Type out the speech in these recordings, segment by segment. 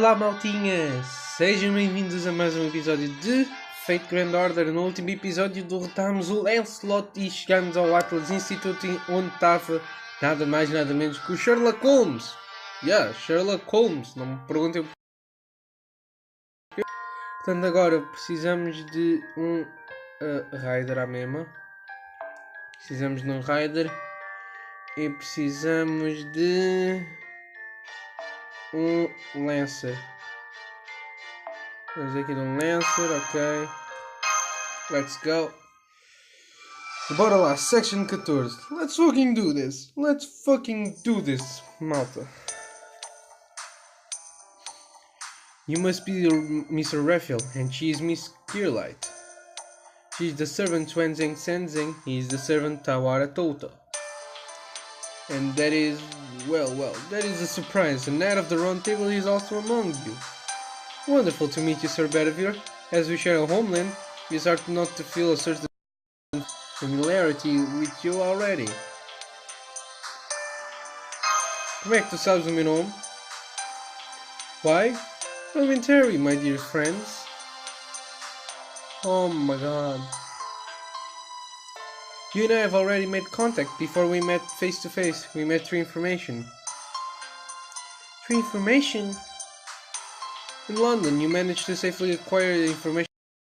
Olá maltinha, sejam bem-vindos a mais um episódio de Fate Grand Order. No último episódio derrotámos o Lancelot e chegámos ao Atlas Institute, onde estava nada mais nada menos que o Sherlock Holmes. Sherlock Holmes, não me perguntem o que. Portanto agora precisamos de um Rider à mesma. Precisamos de um Rider e precisamos de um Lancer. Vamos aqui de um Lancer, ok. Let's go. Bora lá, section 14. Let's fucking do this. Malta. You must be Mr. Raphael, and she is Miss Clearlight. She is the servant Wenzeng Senzeng, he is the servant Tawara Tota. And that is, that is a surprise. The Knight of the Round Table is also among you. Wonderful to meet you, Sir Bedivere. As we share a homeland, you start not to feel a certain familiarity with you already. Como é que tu sabes o meu nome? Why? Elementary, my dear friends. Oh my god. You and I have already made contact before we met face to face. We met through information. Through information? In London, you managed to safely acquire the information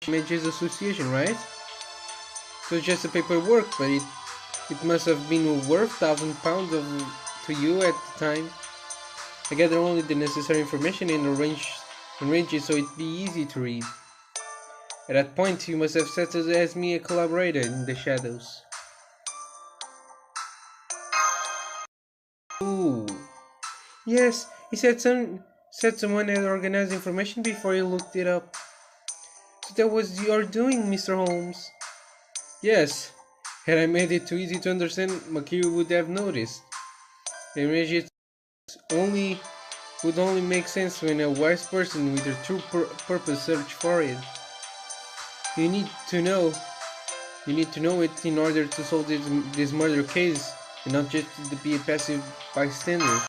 Images Association, right? It was just a paperwork, but it must have been worth £1,000 to you at the time. I gathered only the necessary information and arranged it so it'd be easy to read. At that point, you must have settled as me a collaborator in the shadows. Ooh. Yes, he said someone had organized information before he looked it up. So that was your doing, Mr. Holmes. Yes. Had I made it too easy to understand, Makiri would have noticed. It would only make sense when a wise person with a true purpose searched for it. You need to know it in order to solve this murder case, and not just to be a passive bystander.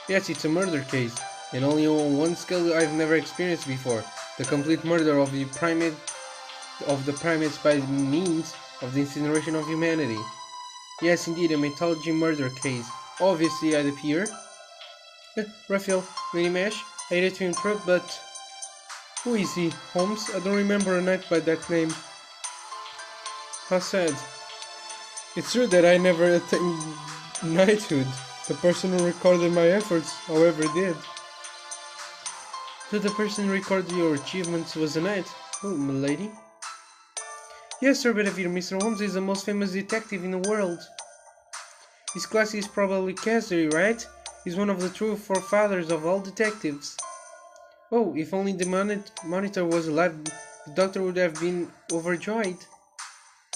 Yes, it's a murder case, and only on one scale I've never experienced before: the complete murder of the primates by means of the incineration of humanity. Yes, indeed, a mythology murder case. Obviously, I'd appear. Raphael, Lady Mash, I hate to interrupt, but who is he, Holmes? I don't remember a knight by that name. How sad. It's true that I never attained knighthood. The person who recorded my efforts, however, did. So the person who recorded your achievements was a knight? Oh, milady? Yes, Sir Bedivere, Mr. Holmes is the most famous detective in the world. His class is probably Cassidy, right? He's one of the true forefathers of all detectives. Oh, if only the monitor was alive, the doctor would have been overjoyed.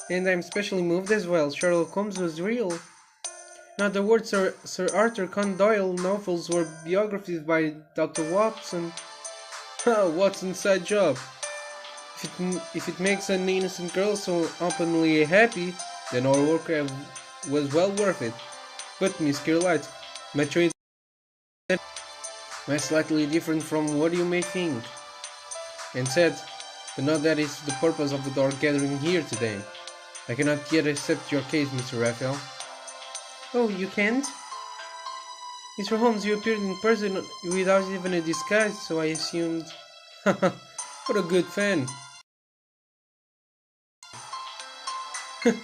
And I'm especially moved as well. Sherlock Holmes was real. Now the words Sir Arthur Conan Doyle novels were biographies by Dr. Watson. Watson's side job. If it makes an innocent girl so openly happy, then our work was well worth it. But Miss Clearlight, my trade is slightly different from what you may think. And said, but not that is the purpose of our gathering here today. I cannot yet accept your case, Mr. Raphael. Oh, you can't? Mr. Holmes, you appeared in person without even a disguise, so I assumed... What a good fan. I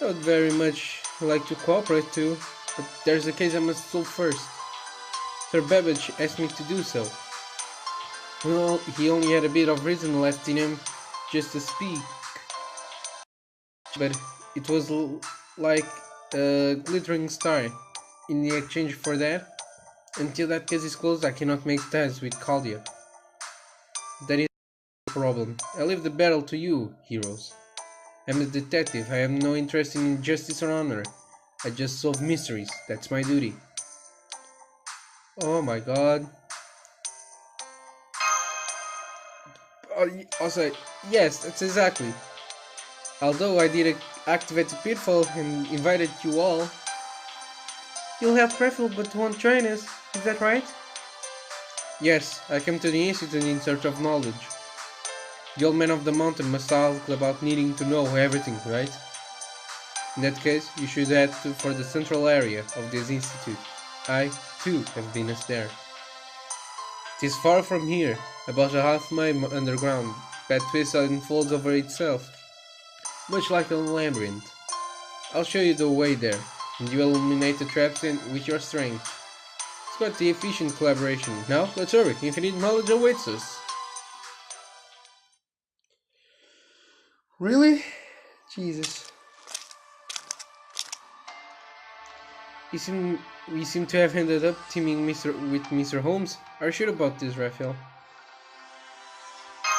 would very much like to cooperate too, but there's a case I must solve first. Sir Babbage asked me to do so. Well, he only had a bit of reason left in him just to speak. But it was like a glittering star. In the exchange for that, until that case is closed, I cannot make ties with Caldia. That is the problem. I leave the battle to you, heroes. I'm a detective. I have no interest in justice or honor. I just solve mysteries. That's my duty. Oh my god. Also, yes, that's exactly. Although I did activate the pitfall and invited you all, you'll have Raphael but won't join us. Is that right? Yes, I came to the institute in search of knowledge. The old man of the mountain must talk about needing to know everything, right? In that case, you should head for the central area of this institute. I, too, have been there. It is far from here, about a half-mile underground, that twists and unfolds over itself, much like a labyrinth. I'll show you the way there, and you will eliminate the traps with your strength. It's quite the efficient collaboration. Now, let's hurry, infinite knowledge awaits us. Really? Jesus. We seem to have ended up teaming with Mr. Holmes. Are you sure about this, Raphael?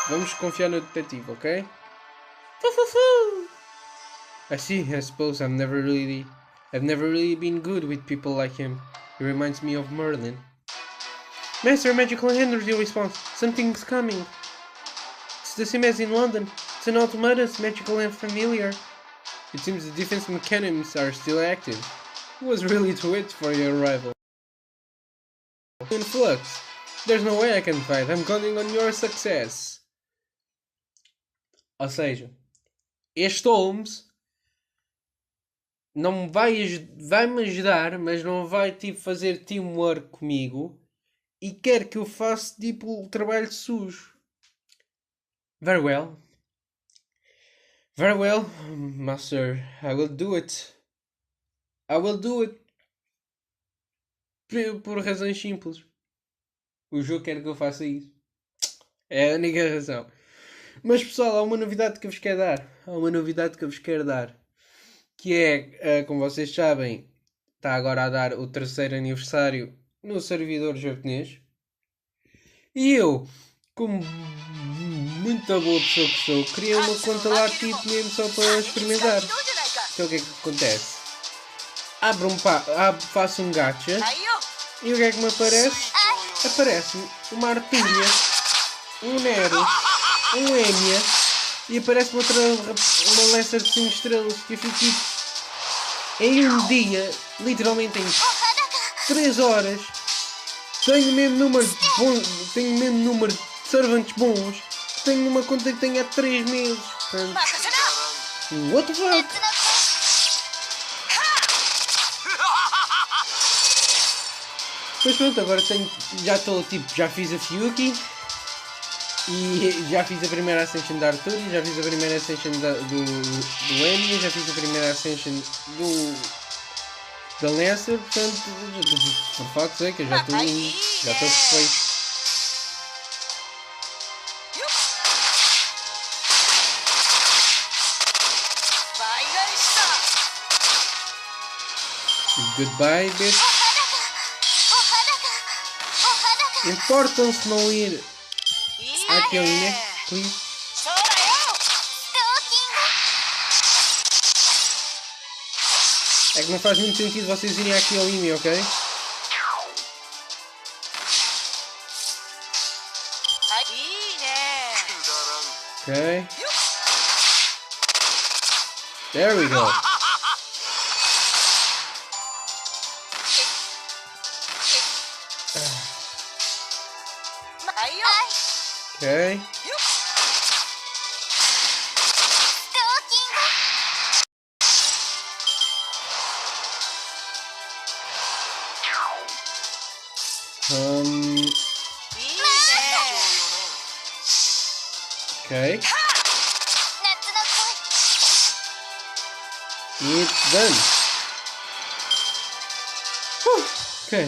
Vamos confiar no detetive, ok? I see. I suppose I've never really been good with people like him. He reminds me of Merlin. Master, magical hand, your response. Something's coming. It's the same as in London. It's an automatus, magical and familiar. It seems the defense mechanisms are still active. It was really to wait for your arrival. In flux. There's no way I can fight. I'm counting on your success. Ou seja, este Holmes não vai-me ajudar, mas não vai tipo fazer teamwork comigo e quer que eu faça tipo o trabalho sujo. Very well. Very well, master. I will do it. I will do it. Por razões simples. O jogo quer que eu faça isso. É a única razão. Mas pessoal, há uma novidade que eu vos quero dar. Que é, como vocês sabem, está agora a dar o 3º aniversário no servidor japonês. E eu, como muita boa pessoa que sou, criei uma conta lá tipo mesmo só para experimentar. Então o que é que acontece? Faço um gacha e o que é que me aparece? Aparece-me uma Artúria, um Nero, um Enya e aparece-me uma Lancer de 5 estrelas que eu fico tipo, em um dia, literalmente em 3 horas, tenho o mesmo número de servants bons, tenho uma conta que tenho há 3 meses. Portanto, what the fuck? Mas pronto, agora já fiz a Fiyuki e já fiz a primeira Ascension da Arthur, já fiz a primeira Ascension do Enya, já fiz a primeira Ascension da Lancer, portanto, por facto sei que eu já estou perfeito. Goodbye, bitch. Importam-se não ir àquele, né? Please. É que não faz muito sentido vocês irem aqui ao anime, ok? Ok. There we go. Ok. Okay. It's done. Whew. Okay.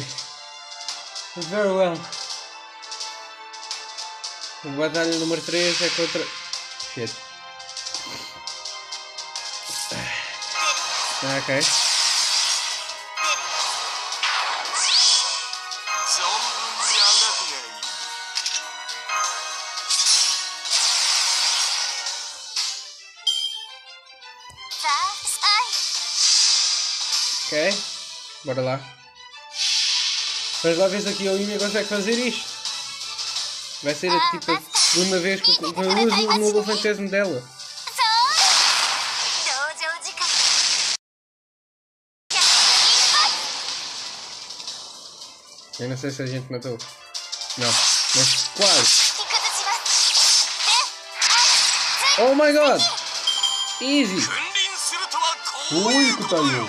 Very well. A batalha número 3 é contra... Shit. Ok. Ok, bora lá. Vamos lá ver se aqui a Olivia consegue fazer isto. Vai ser tipo a segunda vez que eu uso o novo fantasma dela. Eu não sei se a gente matou. Não, mas quase. Oh my god! Easy! Ui, que talhou!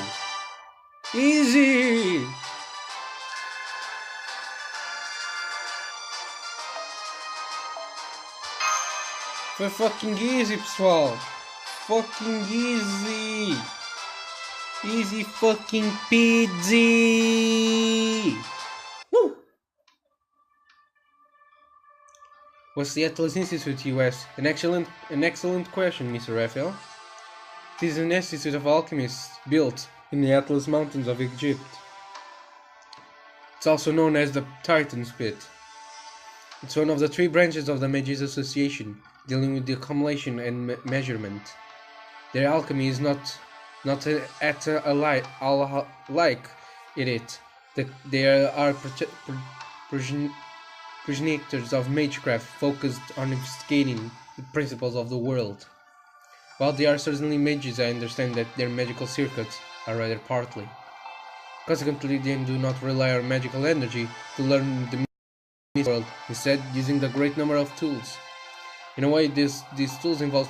Easy! Foi fucking easy, pessoal! Fucking easy! Easy fucking peasy! Woo! What's the Atlas Institute, you ask? An excellent question, Mr. Raphael. It is an institute of alchemists built in the Atlas Mountains of Egypt. It's also known as the Titan's Pit. It's one of the 3 branches of the Mages Association, dealing with the accumulation and measurement. Their alchemy is not like it. They are progenitors of magecraft focused on investigating the principles of the world. While they are certainly mages, I understand that their magical circuits are rather partly. Consequently, they do not rely on magical energy to learn the world, instead using the great number of tools. In a way, these tools involve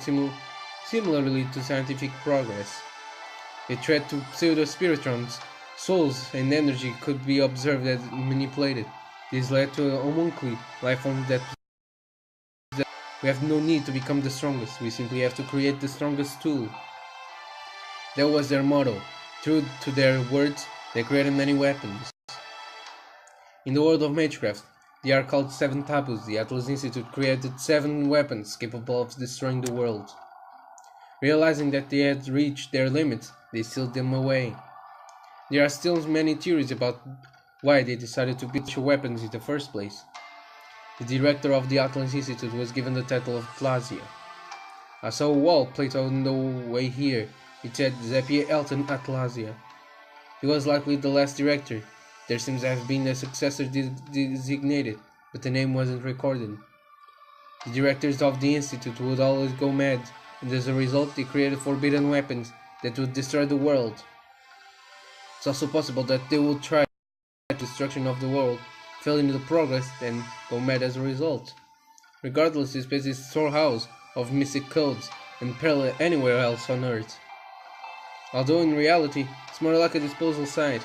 similarly to scientific progress. A threat to pseudo-spiritrons, souls, and energy could be observed and manipulated. This led to a homunculi life form that we have no need to become the strongest, we simply have to create the strongest tool. That was their motto. True to their words, they created many weapons. In the world of magecraft, they are called 7 taboos. The Atlas Institute created 7 weapons capable of destroying the world. Realizing that they had reached their limits, they sealed them away. There are still many theories about why they decided to build such weapons in the first place. The director of the Atlas Institute was given the title of Atlasia. I saw a wall plate on the way here. It said Zapier Elton Atlasia. He was likely the last director. There seems to have been a successor designated, but the name wasn't recorded. The directors of the institute would always go mad, and as a result they created forbidden weapons that would destroy the world. It's also possible that they would try the destruction of the world, fail in the progress, then go mad as a result. Regardless, this place is a storehouse of mystic codes and parallel anywhere else on Earth. Although in reality, it's more like a disposal site.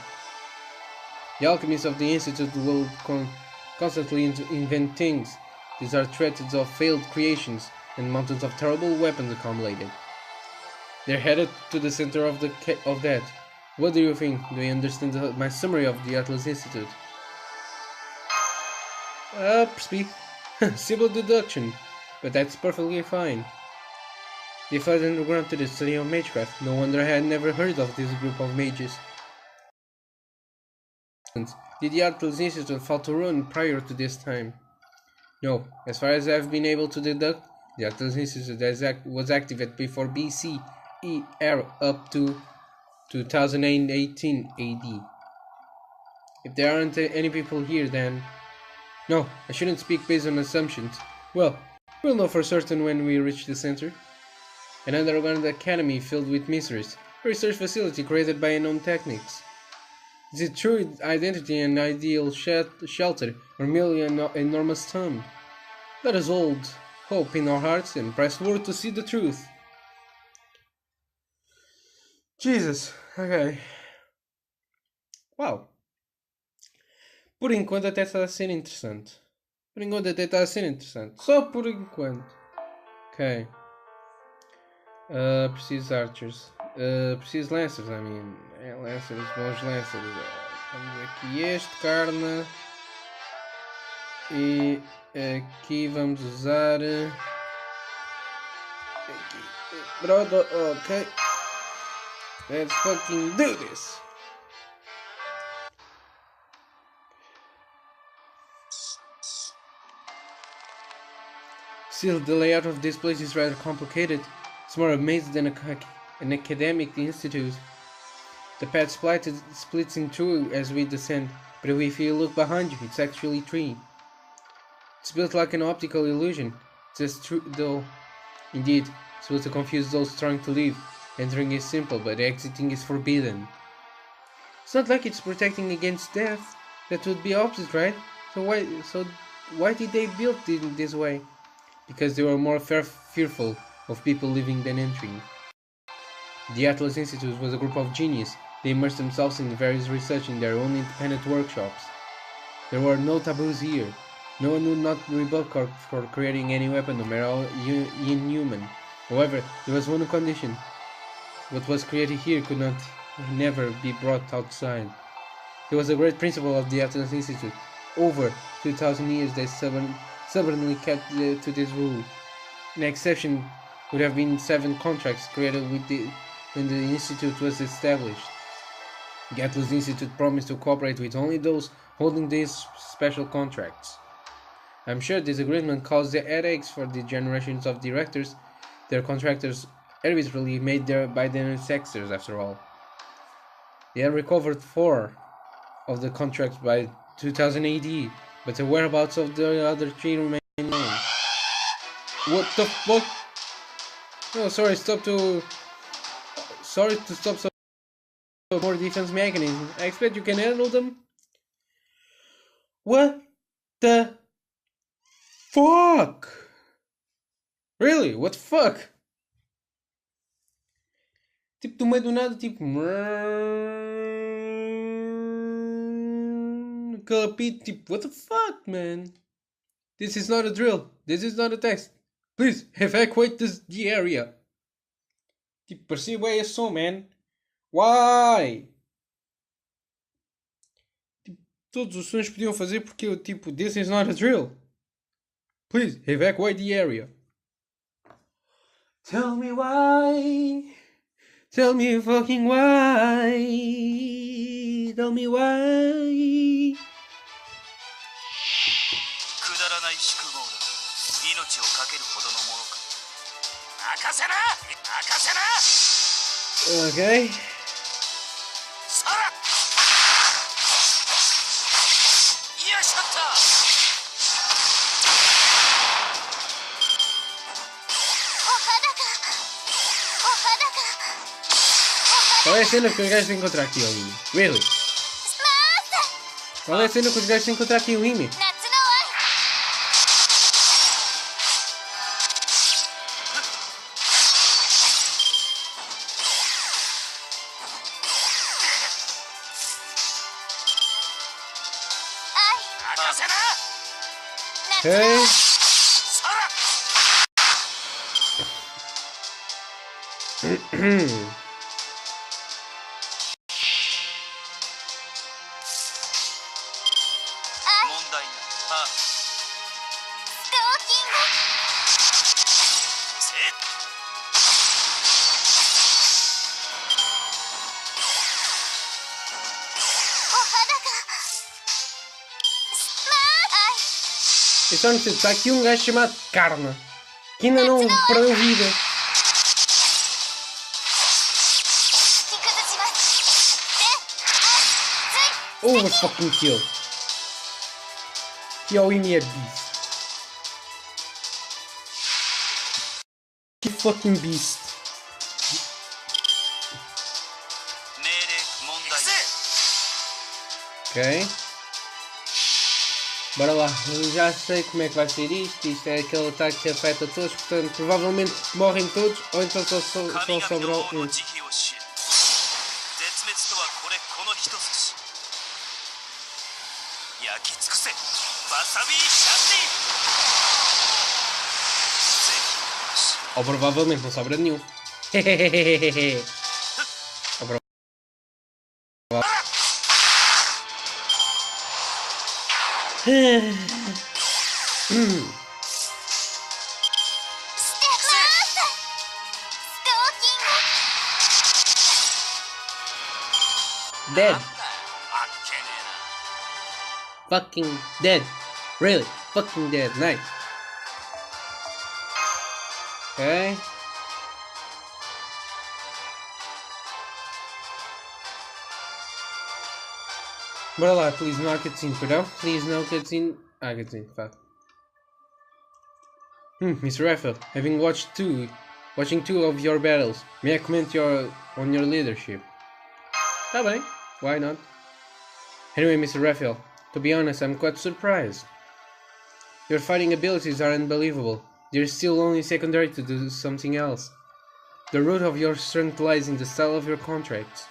The alchemists of the Institute will constantly invent things. These are threads of failed creations and mountains of terrible weapons accumulated. They're headed to the center of that. What do you think? Do you understand my summary of the Atlas Institute? Speak. Simple deduction, but that's perfectly fine. They fled underground to the study of magecraft. No wonder I had never heard of this group of mages. Did the Atlas Institute fall to ruin prior to this time? No. As far as I've been able to deduct, the Atlas Institute was active before BC era up to 2018 AD. If there aren't any people here, then... No, I shouldn't speak based on assumptions. Well, we'll know for certain when we reach the center. An underground academy filled with mysteries, a research facility created by unknown techniques. Is it true identity an ideal shelter, or merely an enormous tomb? Let us hold hope in our hearts and press forward to see the truth. Jesus, ok. Uau. Por enquanto até está a ser interessante. Só por enquanto. Ok. Preciso archers. Preciso lancers, I mean. Lancers, bons lancers. Vamos aqui este, carne. E aqui vamos usar... Aqui. Pronto, ok. Let's fucking do this! Still, the layout of this place is rather complicated. It's more a maze than an academic institute. The path splits in two as we descend, but if you look behind you, it's actually 3. It's built like an optical illusion. Just true, though. Indeed, it's built to confuse those trying to leave. Entering is simple, but exiting is forbidden. It's not like it's protecting against death. That would be opposite, right? So why did they build it in this way? Because they were more fearful of people leaving than entering. The Atlas Institute was a group of genius. They immersed themselves in various research in their own independent workshops. There were no taboos here. No one would not rebel for creating any weapon, no matter how inhuman. However, there was one condition. What was created here could never be brought outside. It was a great principle of the Atlas Institute. Over 2,000 years they stubbornly kept to this rule. An exception would have been 7 contracts created when the Institute was established. The Atlas Institute promised to cooperate with only those holding these special contracts. I'm sure this agreement caused the headaches for the generations of directors, their contractors arbitrarily made by their successors after all. They had recovered 4 of the contracts by 2000 AD, but the whereabouts of the other 3 remain unknown. What the fuck? No, sorry to stop some more defense mechanisms. I expect you can handle them. What the fuck? Really? What the fuck? Tipo, do meio do nada, tipo... Capito, tipo, what the fuck, man? This is not a drill. This is not a test. Please, evacuate the area. Tipo, parecia bem esse som, man. Why? Tipo, todos os sons podiam fazer porque eu, tipo, this is not a drill. Please, evacuate the area. Tell me why. Tell me fucking why. Tell me why. Okay. Qual é a cena que os gajos têm que encontrar aqui, Amy? Really? Qual é a cena que os gajos têm que encontrar aqui, Amy? Okay. Isso não sei, está aqui um gajo chamado Karma, que ainda não perdeu vida. Oh, fucking kill. Que ao Imi é beast. Que fucking beast. Ok. Bora lá, eu já sei como é que vai ser isto. Isto é aquele ataque que afeta todos, portanto provavelmente morrem todos ou então só sobrou um. Ou provavelmente não sobra nenhum. Dead. Fucking dead. Really? Fucking dead. Nice. Okay. Bora lá, please, no cutscene, perdão? Please, no cutscene. Ah, cutscene, fuck. Mr. Raphael, having watching two of your battles, may I comment on your leadership? Tá bem, why not? Anyway, Mr. Raphael, To be honest, I'm quite surprised. Your fighting abilities are unbelievable. They're still only secondary to do something else. The root of your strength lies in the style of your contracts.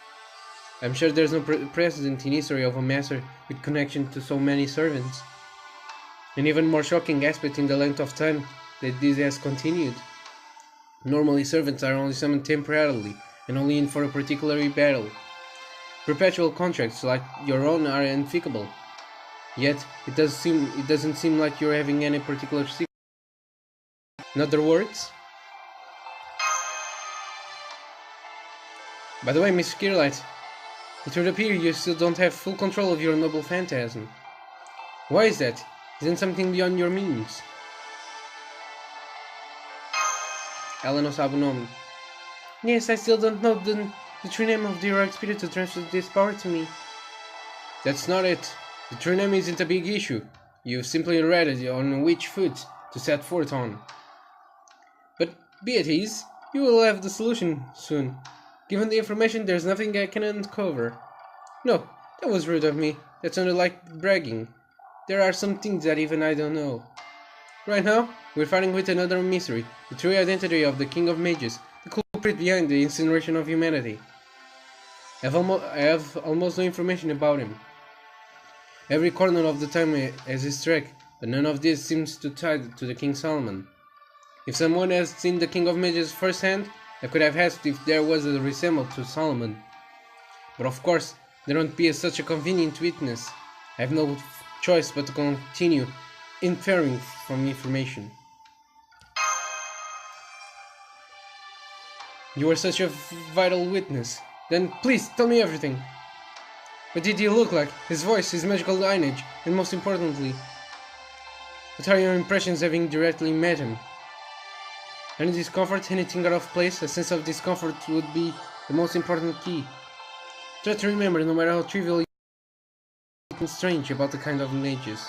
I'm sure there's no precedent in history of a master with connection to so many servants. An even more shocking aspect in the length of time that this has continued. Normally servants are only summoned temporarily, and only in for a particular battle. Perpetual contracts like your own are unthinkable. Yet, it doesn't seem like you're having any particular secret. In other words? By the way, Miss Kirlight, it would appear you still don't have full control of your noble phantasm. Why is that? Isn't something beyond your means? Ela não sabe o nome. Yes, I still don't know the true name of the heroic spirit to transfer this power to me. That's not it. The true name isn't a big issue. You've simply read it on which foot to set forth on. But be at ease, you will have the solution soon. Given the information, there's nothing I can uncover. No, that was rude of me. That sounded like bragging. There are some things that even I don't know. Right now, we're fighting with another mystery, the true identity of the King of Mages, the culprit behind the incineration of humanity. I have almost no information about him. Every corner of the time has his track, but none of this seems to tie to the King Solomon. If someone has seen the King of Mages firsthand, I could have asked if there was a resemblance to Solomon. But of course, there won't be such a convenient witness. I have no choice but to continue inferring from information. You are such a vital witness. Then please tell me everything. What did he look like? His voice, his magical lineage, and most importantly, what are your impressions having directly met him? Any discomfort, anything out of place? A sense of discomfort would be the most important key. Try to remember, no matter how trivial you something strange about the King of Mages.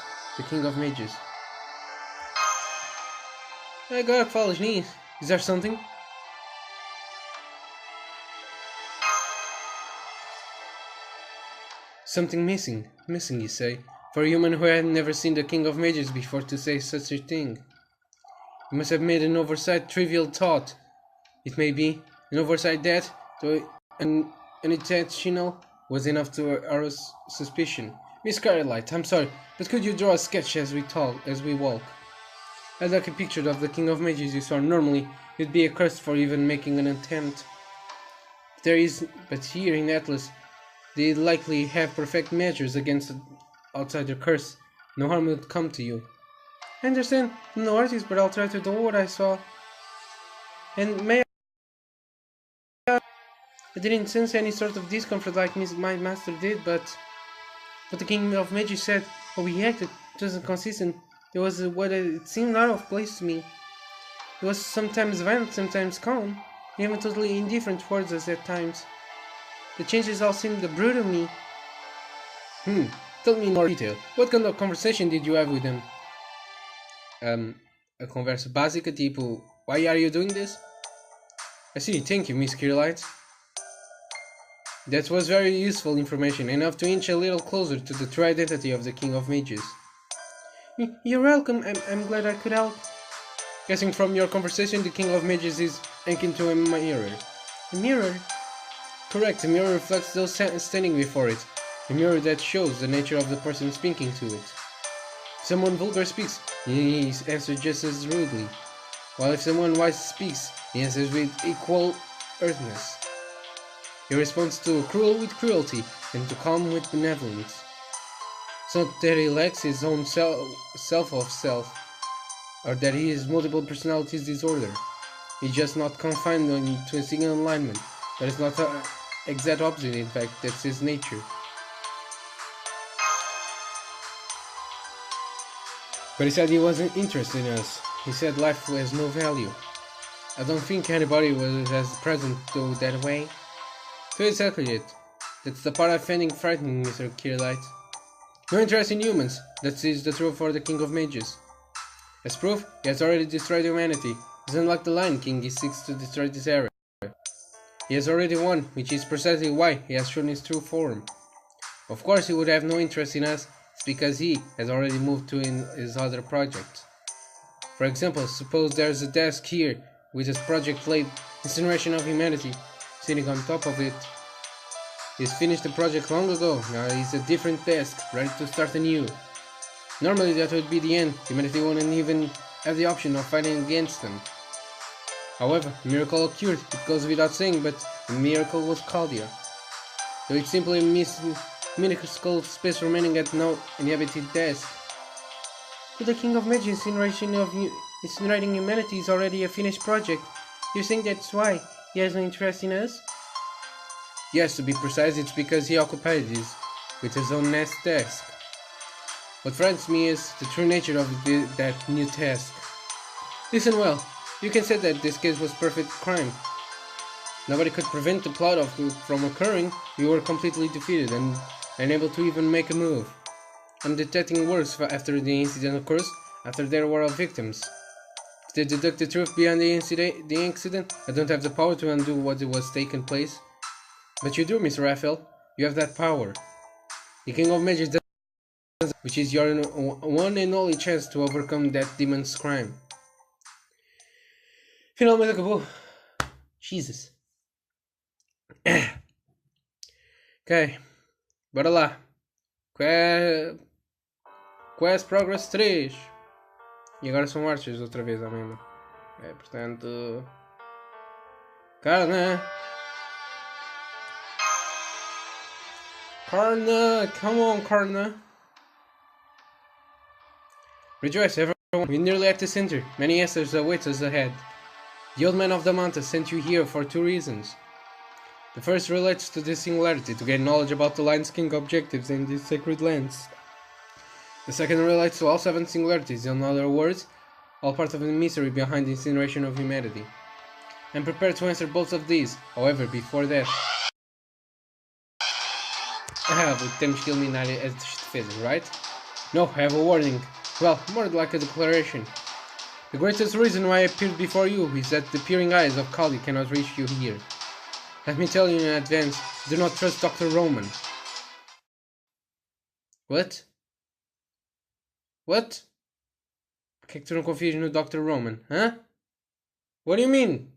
Agora que falas nisso, is there something? Something missing you say, for a human who had never seen the King of Mages before to say such a thing. You must have made an oversight, trivial thought. It may be an oversight that, though unintentional, was enough to arouse suspicion. Miss Carolite, I'm sorry, but could you draw a sketch as we walk? I'd like a picture of the King of Mages you saw. Normally, you'd be accursed for even making an attempt. But here in Atlas, they likely have perfect measures against an outsider curse. No harm would come to you. I understand, I'm no artist, but I'll try to do what I saw. And may I didn't sense any sort of discomfort like my master did, but the King of Mages said how he acted. It wasn't consistent. There was what it seemed out of place to me. He was sometimes violent, sometimes calm, even totally indifferent towards us at times. The changes all seemed to brutal me. Tell me in more detail. What kind of conversation did you have with him? A conversa básica tipo, why are you doing this? I see, thank you, Miss Kirlight. That was very useful information, enough to inch a little closer to the true identity of the King of Mages. You're welcome, I'm glad I could help. Guessing from your conversation, the King of Mages is akin to a mirror. A mirror? Correct, a mirror reflects those standing before it. A mirror that shows the nature of the person speaking to it. If someone vulgar speaks, he answers just as rudely, while if someone wise speaks, he answers with equal earthiness. He responds to cruel with cruelty, and to calm with benevolence. It's not that he lacks his own self of self, or that he has multiple personalities disorder. He's just not confined to a single alignment. That is not the exact opposite, in fact, that's his nature. But he said he wasn't interested in us. He said life has no value. I don't think anybody was as present though that way. So exactly it. That's the part I'm finding frightening, Mr. Kirlight. No interest in humans. That is the truth for the King of Mages. As proof, he has already destroyed humanity. He's unlike the Lion King, he seeks to destroy this era. He has already won, which is precisely why he has shown his true form. Of course he would have no interest in us, because he has already moved to his other project. For example, suppose there's a desk here with his project labeled Incineration of Humanity sitting on top of it. He's finished the project long ago, now he's a different desk, ready to start anew. Normally that would be the end, humanity wouldn't even have the option of fighting against them. However, a miracle occurred, it goes without saying, but the miracle was Caldia. Though it's simply a minuscule space remaining at no inhabited desk. To the King of Magic, incinerating humanity is already a finished project. You think that's why he has no interest in us? Yes, to be precise, it's because he occupied this with his own nest desk. What frightens me is the true nature of that new task. Listen well, you can say that this case was perfect crime. Nobody could prevent the plot from occurring. We were completely defeated and unable to even make a move. I'm detecting worse after the incident occurs, after there were victims. If they deduct the truth behind the incident, I don't have the power to undo what was taking place. But you do, Mr. Raphael. You have that power. The King of Magic does, which is your one and only chance to overcome that demon's crime. Finalmente acabou. Jesus. Ok, bora lá. Quest Progress 3. E agora são archers outra vez, mesmo. Portanto... Karna, come on, Karna. Rejoice, everyone. We're nearly at the center. Many answers await us ahead. The Old Man of the Mountain sent you here for two reasons. The first relates to the singularity, to gain knowledge about the Lion's King objectives in these sacred lands. The second relates to all 7 singularities, in other words, all part of the mystery behind the incineration of humanity. I'm prepared to answer both of these, however, before that... temos que eliminar as defesas, right? No, I have a warning. Well, more like a declaration. The greatest reason why I appeared before you is that the peering eyes of Kali cannot reach you here. Let me tell you in advance, do not trust Dr. Roman. What? What? Por que é que tu não confias no Dr. Roman? Hã? What do you mean?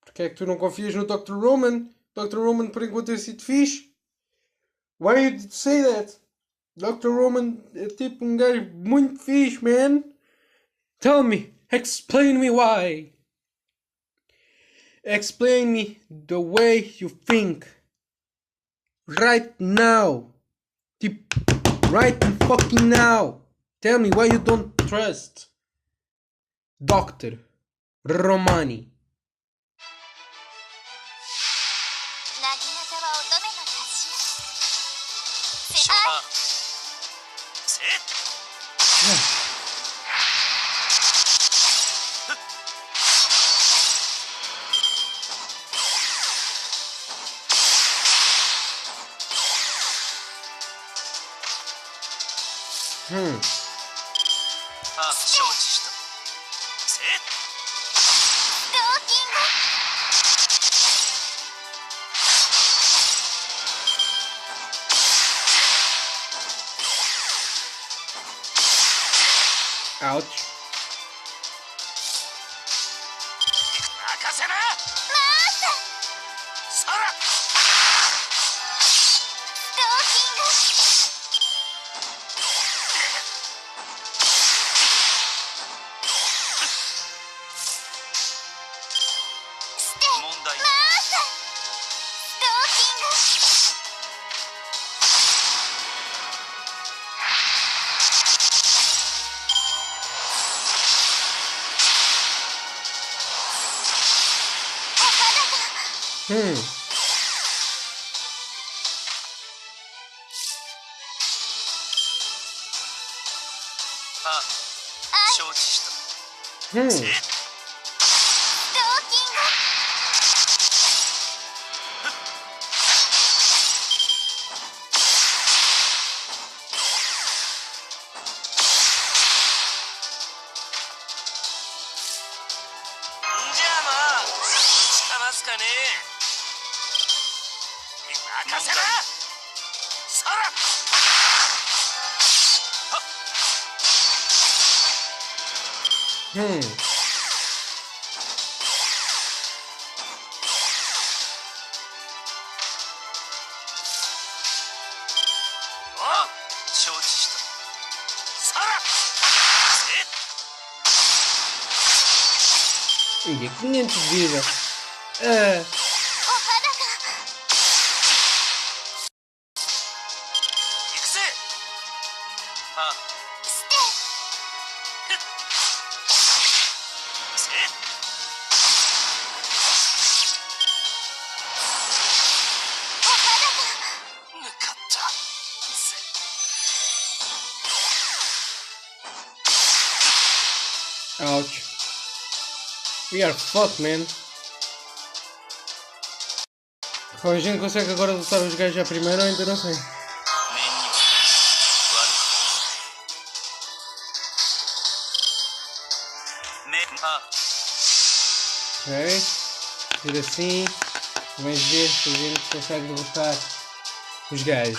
Por que é que tu não confias no Dr. Roman? Dr. Roman por enquanto tem sido fixe. Why did you say that? Dr. Roman é tipo gajo muito fixe, man. Tell me, explain me why. Explain me the way you think. Right now. Right fucking now. Tell me why you don't trust Dr. Romani. Ouch. Hmm. Ih, 500 de vida. Ouch. We are fucked, man. A gente consegue agora lutar os gajos já primeiro ou ainda não sei. Ok. Fazer assim. Vamos ver se a gente consegue derrotar os gajos.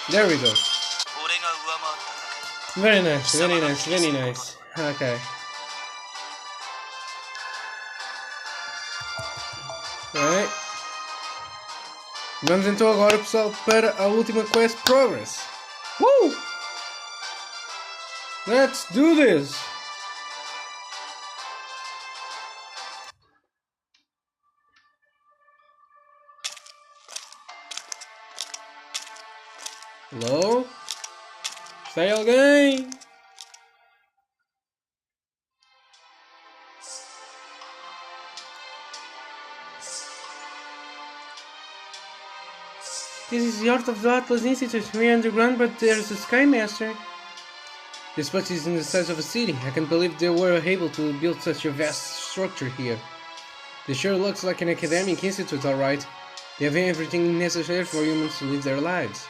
There we go. Very nice, very nice, very nice. Ok. Ok. Vamos então agora, pessoal, para a última quest progress. Woo! Let's do this! Hello? Está aí alguém? This is the Art of the Atlas Institute. We're underground, but there's a Sky Master. This place is in the size of a city. I can't believe they were able to build such a vast structure here. This sure looks like an academic institute, alright. They have everything necessary for humans to live their lives.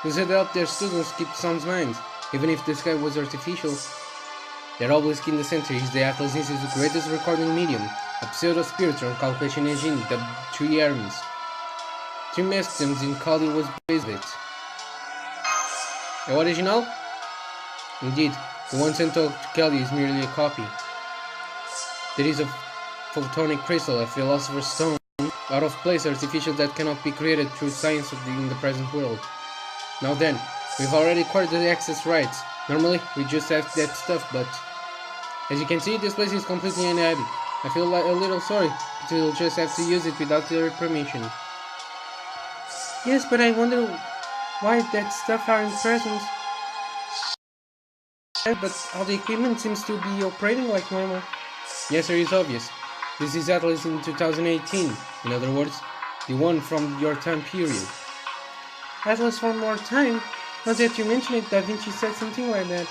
They said help their students keep sound minds, even if the sky was artificial. Their obelisk in the center is the Atlas Institute's greatest recording medium, a pseudo-spiritual calculation engine dubbed 3 arms. 3 maxims in Kali was based on it. É o original? Indeed, the one sent to Kelly is merely a copy. There is a photonic crystal, a philosopher's stone, out of place artificial that cannot be created through science in the present world. Now then, we've already acquired the access rights. Normally, we just have that stuff, but as you can see, this place is completely uninhabited. I feel like a little sorry, but we'll just have to use it without their permission. Yes, but I wonder why that stuff aren't present. But all the equipment seems to be operating like normal. The answer is obvious. This is Atlas in 2018. In other words, the one from your time period. Atlas from more time? Now that you mention it, Da Vinci said something like that.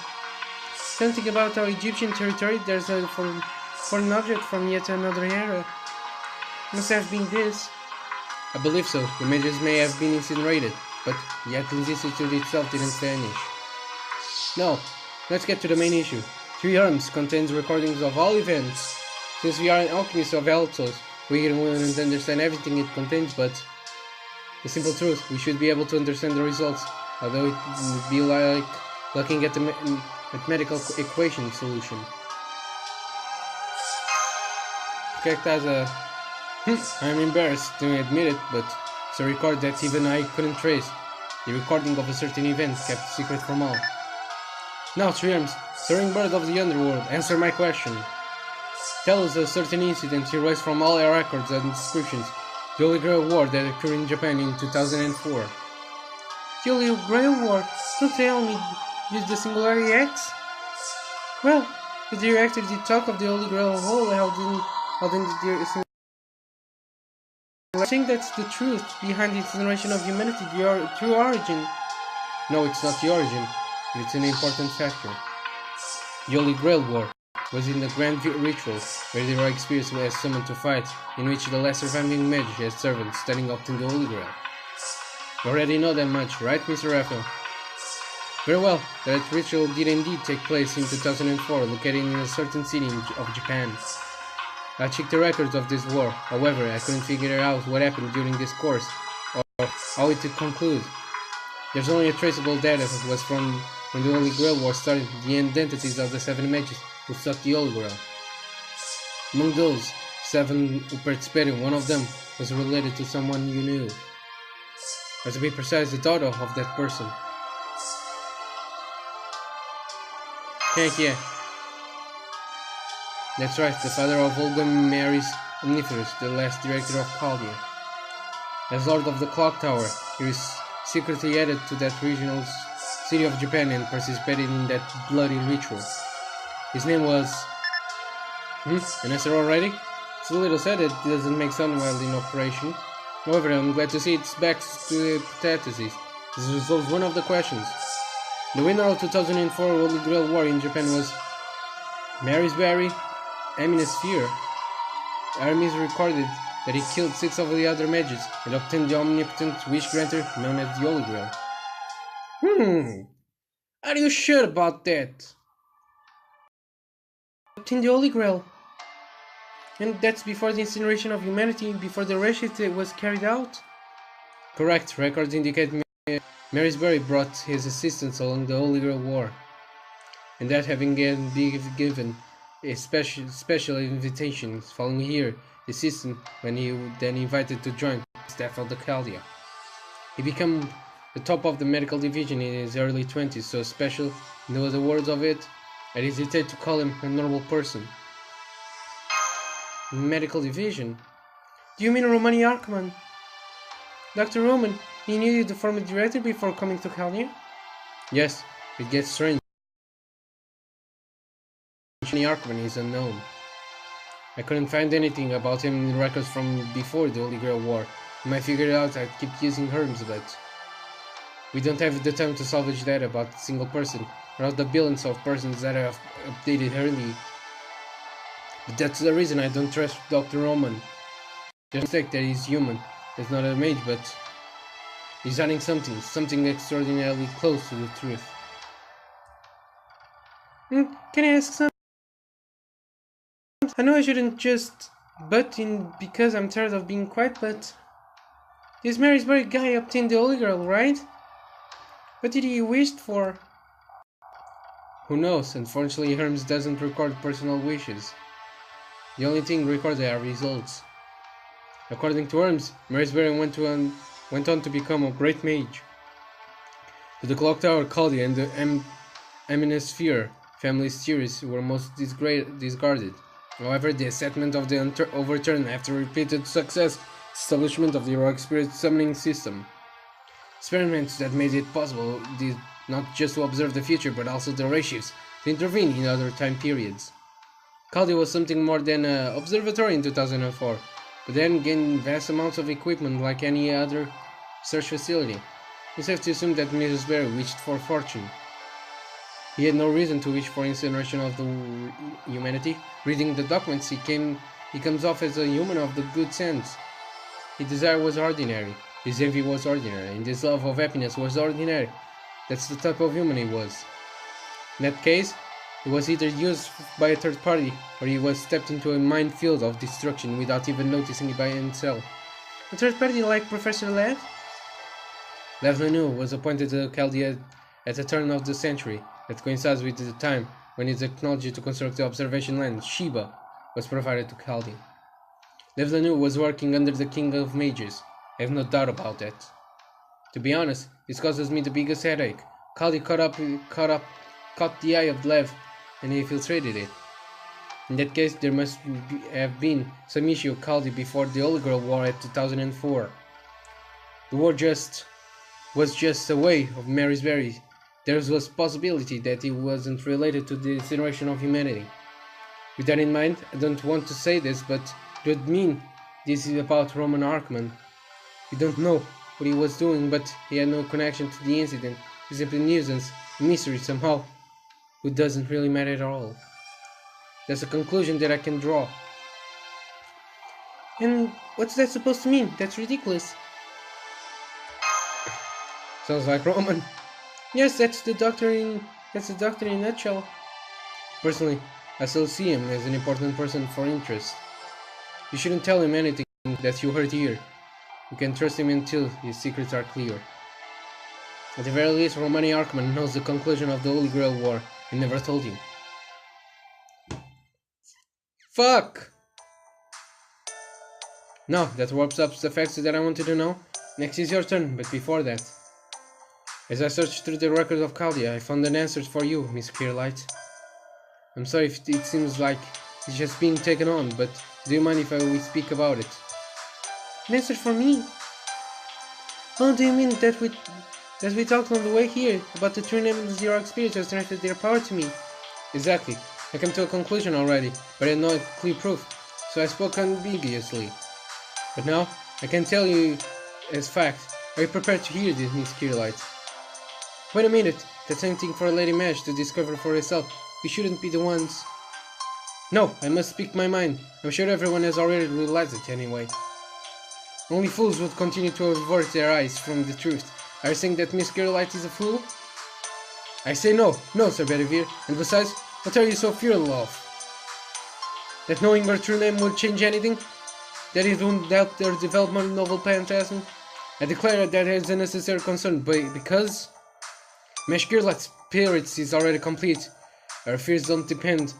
Something about our Egyptian territory, there's a foreign object from yet another era. Must have been this. I believe so. The images may have been incinerated, but the Atlas Institute itself didn't vanish. No, let's get to the main issue. 3 arms contains recordings of all events. Since we are alchemists of Altos, we wouldn't understand everything it contains, but the simple truth, we should be able to understand the results, although it would be like looking at the mathematical equation solution. Porque é que estás a... I'm embarrassed to admit it, but it's a record that even I couldn't trace. The recording of a certain event kept secret from all. Now, 3 arms, soaring bird of the underworld, answer my question. Tell us a certain incident erased from all our records and descriptions. The Holy Grail War that occurred in Japan in 2004. The Holy Grail War? Don't tell me, did the Singularity X? Well, if the director did talk of the Holy Grail Hole, how then did the I think that's the truth behind the incineration of humanity, the true origin. No, it's not the origin, but it's an important factor. The Holy Grail War was in the grand ritual where the heroic spirits were summoned to fight, in which the lesser founding mage had servants standing up to the Holy Grail. You already know that much, right, Mr. Raphael? Very well, that ritual did indeed take place in 2004, located in a certain city of Japan. I checked the records of this war, however, I couldn't figure out what happened during this course, or how it would conclude. There's only a traceable data was from when the Holy Grail War started, the identities of the 7 mages who sought the Holy Grail. Among those 7 who participated, one of them was related to someone you knew. Or to be precise, the daughter of that person. Heck yeah. That's right, the father of Olga marries Omniferous, the last director of Chaldea. As Lord of the Clock Tower, he was secretly added to that regional city of Japan and participated in that bloody ritual. His name was... an answer already? It's a little sad it doesn't make sound well in operation. However, I'm glad to see it's back to the hypothesis. This resolves one of the questions. The winner of 2004 Holy Grail War in Japan was Marisbury Hemisphere. Hermes recorded that he killed 6 of the other mages and obtained the omnipotent wish granter known as the Holy Grail. Are you sure about that? Obtained the Holy Grail. And that's before the incineration of humanity, before the reshift was carried out? Correct, records indicate Marisbury brought his assistance along the Holy Grail War, and that having been given a special invitation following here, the assistant when he then invited to join the staff of the Chaldea. He became the top of the medical division in his early 20s, so special, in the other words of it, I hesitate to call him a normal person. Medical division? Do you mean Romani Arkman? Dr. Roman, he needed the former director before coming to Chaldea? Yes, it gets strange. Romani Arkman is unknown. I couldn't find anything about him in the records from before the Holy Grail War. I might figure it out, I keep using Hermes, but we don't have the time to salvage data about a single person, or the billions of persons that I have updated early. But that's the reason I don't trust Dr. Roman. Just like that he's human, he's not a mage, but he's hiding something extraordinarily close to the truth. Can I ask something? I know I shouldn't just butt in because I'm tired of being quiet, but this Marisbury guy obtained the Holy Grail, right? What did he wish for? Who knows? Unfortunately, Hermes doesn't record personal wishes. The only thing recorded are results. According to Hermes, Marisbury went on to become a great mage. To the Clock Tower, Chaldea and the Hemisphere family's theories were most discarded. However, the assessment of the overturned after repeated success, establishment of the heroic spirit summoning system. Experiments that made it possible not just to observe the future but also the ratios to intervene in other time periods. Chaldea was something more than an observatory in 2004, but then gained vast amounts of equipment like any other research facility. It's safe to assume that Mrs. Berry wished for fortune. He had no reason to wish for incineration of the humanity. Reading the documents, he comes off as a human of the good sense. His desire was ordinary, his envy was ordinary, and his love of happiness was ordinary. That's the type of human he was. In that case, he was either used by a third party, or he was stepped into a minefield of destruction without even noticing it by himself. A third party like Professor Lev? Lev Lanu was appointed to Chaldea at the turn of the century. That coincides with the time when his technology to construct the observation land, Sheba, was provided to Chaldea. Lev Lanu was working under the King of Mages. I have no doubt about that. To be honest, this causes me the biggest headache. Chaldea caught the eye of Lev, and he infiltrated it. In that case, there must have been some issue of Chaldea before the Holy Grail War at 2004. The war was just a way of Marisbury. There was possibility that it wasn't related to the incineration of humanity. With that in mind, I don't want to say this, but it would mean this is about Roman Arkman. We don't know what he was doing, but he had no connection to the incident. He's simply nuisance, a mystery somehow, who doesn't really matter at all. That's a conclusion that I can draw. And what's that supposed to mean? That's ridiculous. Sounds like Roman. Yes, that's the doctor in a nutshell. Personally, I still see him as an important person for interest. You shouldn't tell him anything that you heard here. You can trust him until his secrets are clear. At the very least, Romani Arkman knows the conclusion of the Holy Grail War and never told you. Fuck! No, that warps up the facts that I wanted to know. Next is your turn, but before that. As I searched through the records of Chaldea, I found an answer for you, Miss Clearlight. I'm sorry if it seems like it's just being taken on, but do you mind if we speak about it? An answer for me? Oh, do you mean that we talked on the way here about the true name of the Zero Spirits has transferred their power to me? Exactly. I came to a conclusion already, but I had no clear proof, so I spoke ambiguously. But now, I can tell you as fact. Are you prepared to hear this, Miss Clearlight? Wait a minute, that's anything for Lady Mash to discover for herself. We shouldn't be the ones. No, I must speak my mind. I'm sure everyone has already realized it anyway. Only fools would continue to avert their eyes from the truth. Are you saying that Miss Clearlight is a fool? I say no, Sir Bedivere, and besides, what are you so fearful of? That knowing her true name would change anything? That it won't doubt their development of novel phantasm? I declare that is a necessary concern, because Miss Clearlight's spirits is already complete. Our fears don't depend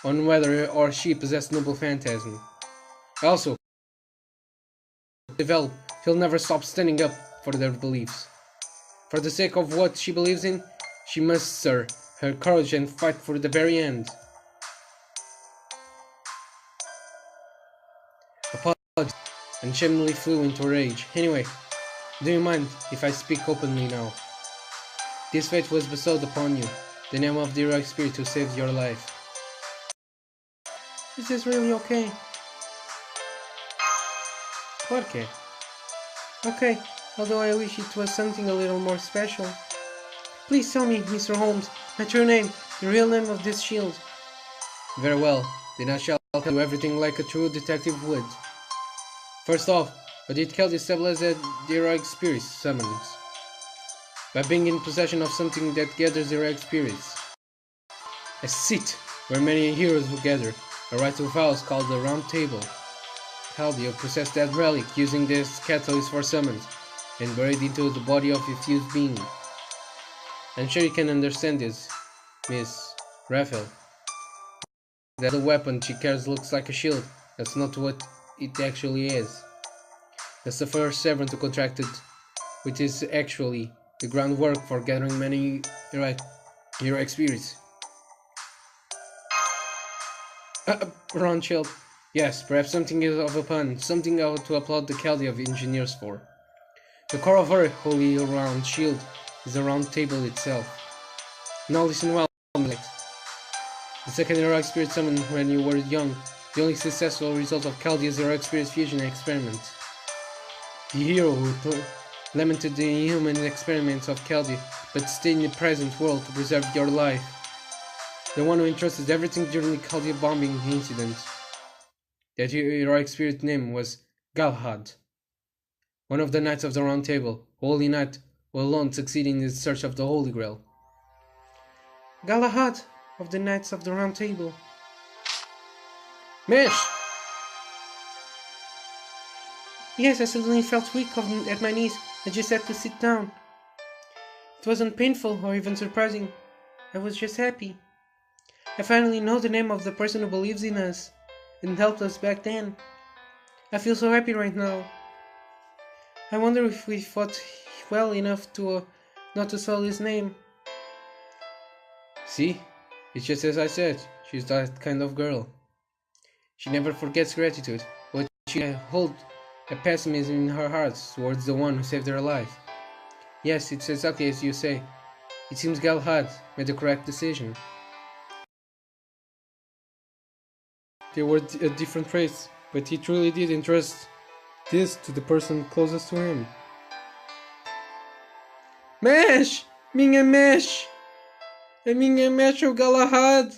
on whether or she possesses noble phantasm. Also, develop, she'll never stop standing up for their beliefs. For the sake of what she believes in, she must stir her courage and fight for the very end. Apologies, and shamefully flew into rage. Anyway, do you mind if I speak openly now? This fate was bestowed upon you, the name of the heroic spirit who saved your life. Is this really okay? Porque? Okay, although I wish it was something a little more special. Please tell me, Mr. Holmes, my true name, the real name of this shield. Very well, then I shall tell you everything like a true detective would. First off, what did Kelly establish that the heroic spirits summons? By being in possession of something that gathers heroic spirits. A seat where many heroes will gather, a rite of vows called the Round Table. Chaldea possessed that relic using this catalyst for summons, and buried into the body of a fused being. I'm sure you can understand this, Miss Raphael. That the weapon she carries looks like a shield. That's not what it actually is. That's the first servant to contract it, which is actually the groundwork for gathering many heroic spirits. Ron chilled. Yes, perhaps something of a pun, something to applaud the Chaldea of engineers for. The core of her holy round shield is the round table itself. Now listen well, Alex. The second heroic spirit summoned when you were young, the only successful result of Chaldea's heroic spirit fusion experiment. The hero who lamented the inhuman experiments of Chaldea, but stayed in the present world to preserve your life. The one who entrusted everything during the Chaldea bombing incident. That heroic spirit name was Galahad, one of the Knights of the Round Table, Holy Knight, who alone succeeded in the search of the Holy Grail. Galahad of the Knights of the Round Table. Mesh! Yes, I suddenly felt weak at my knees. I just had to sit down. It wasn't painful or even surprising. I was just happy. I finally know the name of the person who believes in us and helped us back then. I feel so happy right now. I wonder if we fought well enough to not to spell his name. See? It's just as I said, she's that kind of girl. She never forgets gratitude, but she holds a pessimism in her heart towards the one who saved her life. Yes, it's exactly as you say. It seems Galahad made the correct decision. They were a different race, but he truly did entrust this to the person closest to him. Mesh! Minha mesh! A minha mesh o Galahad!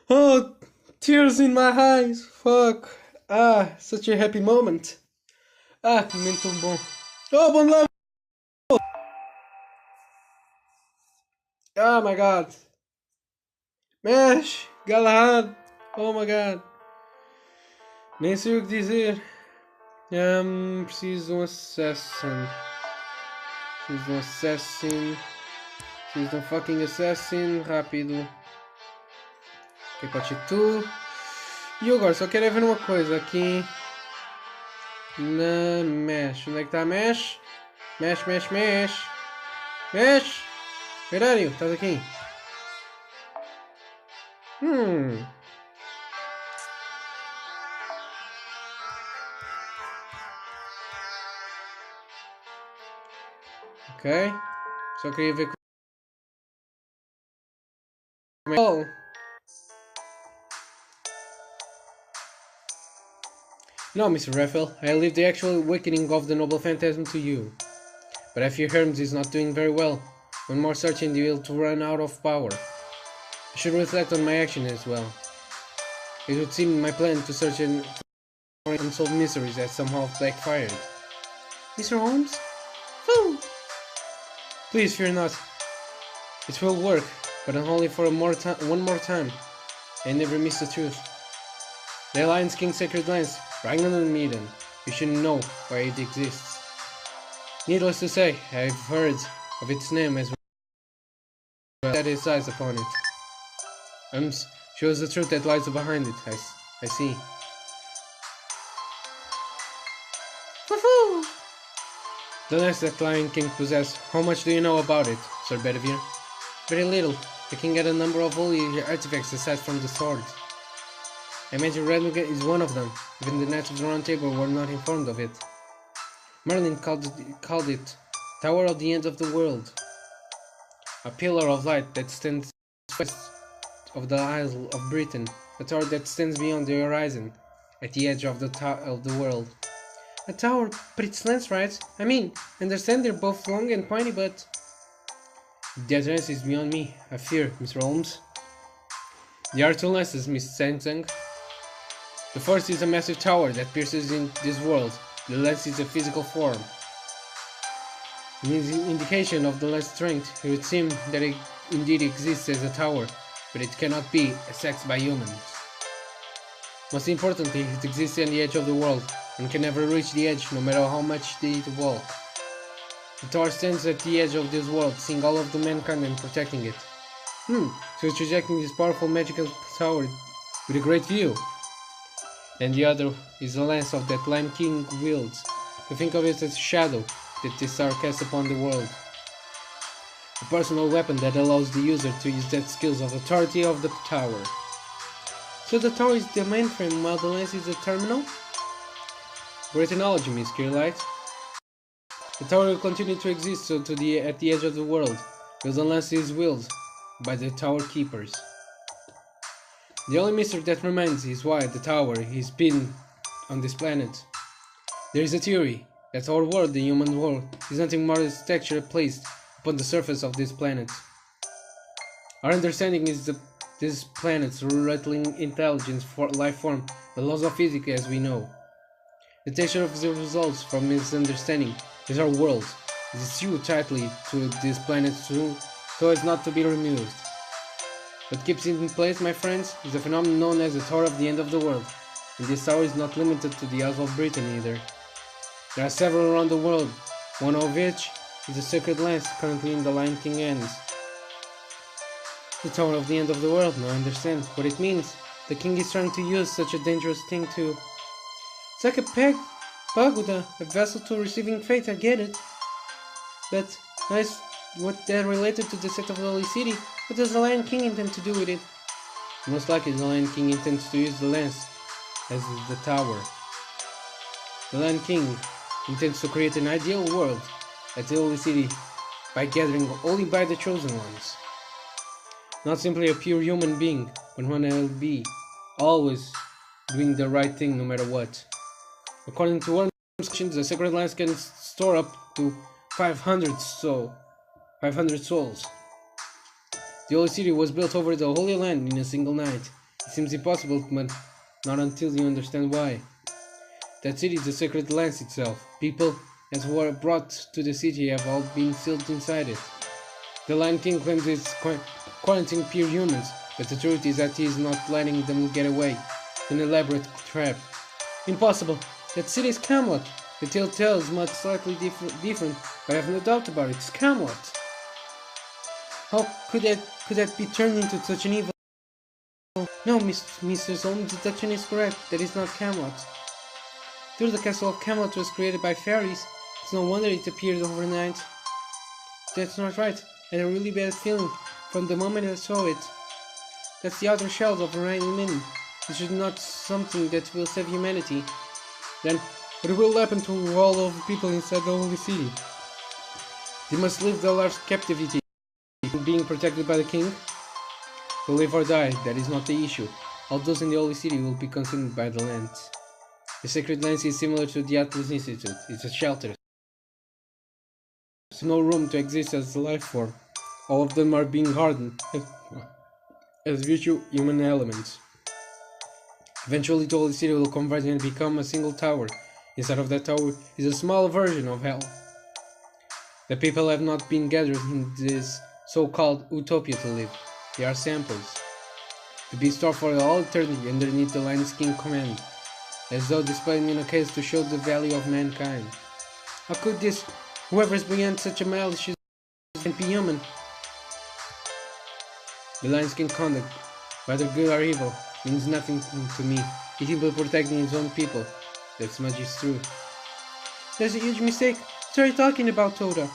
Oh, tears in my eyes! Fuck! Ah, such a happy moment! Ah, que momento bom! Oh, bom lá! Oh my god. Mexe, Galahad. Oh my god. Nem sei o que dizer. Preciso de um assassin. Preciso de um assassin. Preciso de um fucking assassin. Rápido. Ok, pode ser tu. E agora, só quero ver uma coisa aqui. Na mesh. Onde é que está a mesh? Mesh, mesh, mesh. Mesh! Where are you? Estás aqui? Ok. Só queria ver como é. Oh. No, Mr. Raphael, I leave the actual awakening of the noble phantasm to you. But I fear Hermes is not doing very well. One more search and he will to run out of power. I should reflect on my action as well. It would seem my plan to search for unsolved mysteries has somehow backfired. Mr. Holmes? Fool! Please fear not. It will work, but only for one more time. I never miss the truth. The Alliance King's sacred lance, Ragnar and Maiden. You should know why it exists. Needless to say, I've heard of its name as well. Set his eyes upon it. Shows the truth that lies behind it. I see. Woohoo! The lance that Lion King possessed. How much do you know about it, Sir Bedivere? Very little. The king had a number of holy artifacts aside from the sword. I imagine Redmond is one of them. Even the Knights of the Round Table were not informed of it. Merlin called it Tower of the End of the World. A pillar of light that stands west of the Isle of Britain. A tower that stands beyond the horizon, at the edge of the world. A tower, but it's lance, right? I mean, I understand they're both long and pointy, but... The address is beyond me, I fear, Mr. Holmes. There are two lances, Miss Sansang. The first is a massive tower that pierces in this world. The lance is a physical form. An indication of the lance strength, it would seem that it indeed exists as a tower, but it cannot be accessed by humans. Most importantly, it exists on the edge of the world, and can never reach the edge no matter how much they walk. The tower stands at the edge of this world, seeing all of the mankind and protecting it. So it's projecting this powerful magical tower with a great view. And the other is the lance of that Lion King wields. To think of it as a shadow that this tower casts upon the world. A personal weapon that allows the user to use that skills of authority of the tower. So the tower is the mainframe while the lance is the terminal? Great analogy, Miss Kirlight. The tower will continue to exist at the edge of the world, while the lance is wielded by the tower keepers. The only mystery that remains is why the tower is been on this planet. There is a theory that our world, the human world, is nothing more than a texture placed upon the surface of this planet. Our understanding is that this planet's rattling intelligence for life form, the laws of physics as we know. The texture of the results from this understanding is our world. It is sealed tightly to this planet so as not to be removed. What keeps it in place, my friends, is a phenomenon known as the Tower of the End of the World, and this tower is not limited to the Isle of Britain either. There are several around the world, one of which is the sacred lance currently in the Lion King hands. The Tower of the End of the World, now I understand what it means. The king is trying to use such a dangerous thing to... It's like a pagoda, a vessel to receiving fate, I get it. But, nice, what that related to the set of the Holy City, what does the Lion King intend to do with it? Most likely the Lion King intends to use the lance as the tower. The Lion King intends to create an ideal world at the Holy City by gathering only by the chosen ones. Not simply a pure human being, but one that will be always doing the right thing no matter what. According to one description, the sacred lance can store up to 500 souls. The Holy City was built over the Holy Land in a single night. It seems impossible, but not until you understand why. That city is the sacred lance itself. People, as were brought to the city, have all been sealed inside it. The Lion King claims it's quarantining pure humans, but the truth is that he is not letting them get away. It's an elaborate trap. Impossible. That city is Camelot. The tale tells much slightly different, but I have no doubt about it. It's Camelot. How could that be turned into such an evil? No, Mr. Solom's deduction is correct. That is not Camelot. Though the castle of Camelot was created by fairies, it's no wonder it appeared overnight. That's not right. I had a really bad feeling from the moment I saw it. That's the outer shell of a Rhine Linen. This is not something that will save humanity. Then, what will happen to all of the people inside the holy city? They must live their lives captivity, being protected by the king. To live or die, that is not the issue. All those in the holy city will be consumed by the land. The sacred land is similar to the Atlas Institute. It's a shelter. There's no room to exist as a life form. All of them are being hardened as virtual human elements. Eventually the holy city will converge and become a single tower. Inside of that tower is a small version of hell. The people have not been gathered in this so-called utopia to live. They are samples, to be stored for all eternity underneath the Lion's King command, as though displayed in a case to show the value of mankind. How could this, whoever is beyond such a malicious and be human? The Lion's King conduct, whether good or evil, means nothing to me. He simply protecting his own people. That much is true. There's a huge mistake. What are you talking about, Toda?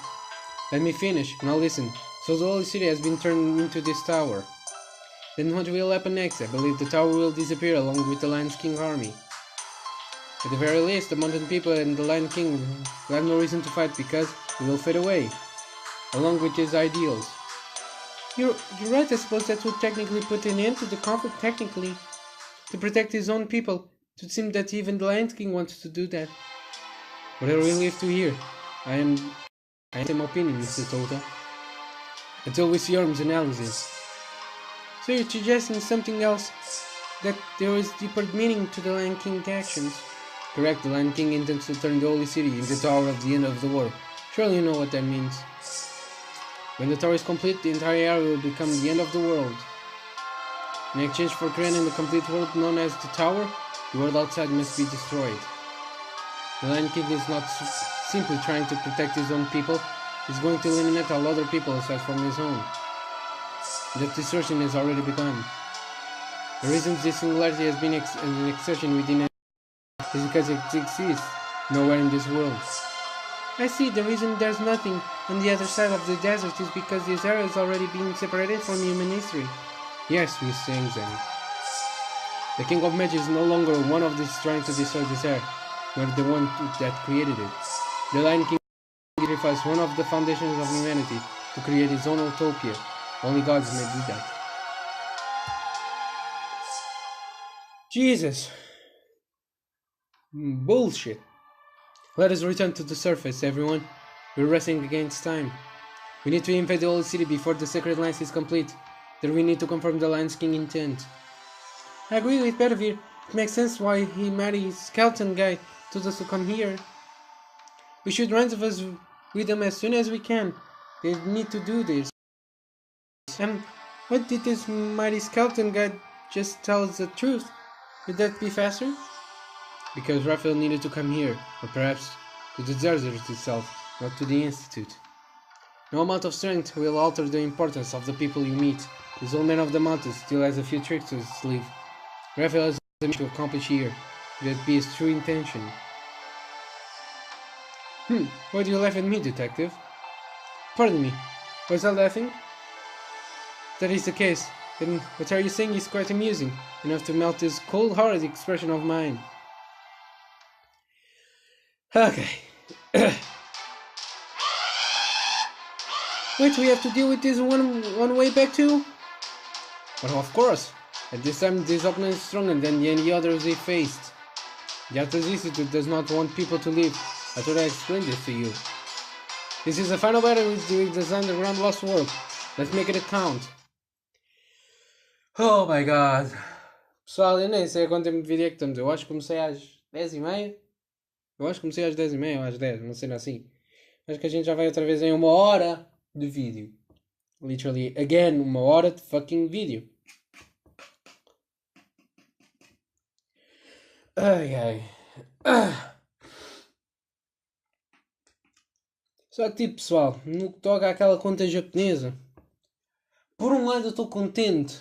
Let me finish, now listen. So the holy city has been turned into this tower. Then what will happen next? I believe the tower will disappear along with the Lion King army. At the very least, the mountain people and the Lion King will have no reason to fight because he will fade away, along with his ideals. You're right, I suppose that would technically put an end to the conflict technically. To protect his own people, it would seem that even the Lion King wants to do that. What a relief to hear. I am the same opinion, Mr. Tota. Until we see Orm's analysis. So you're suggesting something else? That there is deeper meaning to the Lion King's actions? Correct, the Lion King intends to turn the holy city into the tower of the end of the world. Surely you know what that means. When the tower is complete, the entire area will become the end of the world. In exchange for creating the complete world known as the tower, the world outside must be destroyed. The Lion King is not simply trying to protect his own people, he's going to eliminate all other people aside from his own. That destruction has already begun. The reason this singularity has been an exertion within it is because it exists nowhere in this world. I see, the reason there's nothing on the other side of the desert is because this area is already being separated from human history. Yes, we sing then. The King of Magic is no longer one of these trying to destroy this earth, nor the one that created it. The Lion King sacrificed one of the foundations of humanity to create his own utopia. Only gods may do that. Jesus! Bullshit! Let us return to the surface, everyone. We're racing against time. We need to invade the old city before the sacred lance is complete. Then we need to confirm the Lion's King intent. I agree with Bedivere. It makes sense why he married his skeleton guy told us to come here. We should run with them as soon as we can. They need to do this. And what did this mighty skeleton guy just tell us the truth? Would that be faster? Because Raphael needed to come here, or perhaps to the desert itself, not to the Institute. No amount of strength will alter the importance of the people you meet. This old man of the mountains still has a few tricks to his sleeve. Raphael has a mission to accomplish here. Would that be his true intention? Why do you laugh at me, detective? Pardon me, was I laughing? If that is the case, then what are you saying is quite amusing, enough to melt this cold-hearted expression of mine. Okay. Wait, we have to deal with this one way back too? But of course, at this time this opponent is stronger than any others they faced. The Atlas Institute does not want people to live. I thought I explained this to you. This is the final battle with this underground lost world. Let's make it count. Oh my god. Pessoal, eu nem sei há quanto tempo de vídeo é que estamos. Eu acho que comecei às 10h30. Eu acho que comecei às 10h30 ou às 10, não sei assim. Acho que a gente já vai outra vez em 1 hora de vídeo. Literally, again, 1 hora de fucking vídeo. Ai ai. Só que tipo, pessoal, no que toca àquela conta japonesa, por um lado eu estou contente,